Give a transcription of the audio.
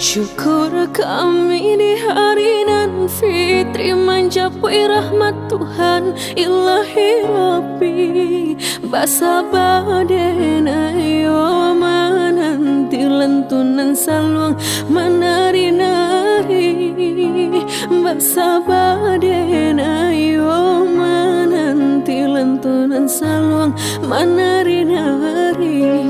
Syukur kami di hari nan fitri mencapai rahmat Tuhan Ilahi Rabbi. Basa badena yo mananti lentunan saluang menari-nari. Basa badena yo mananti lentunan saluang menari-nari.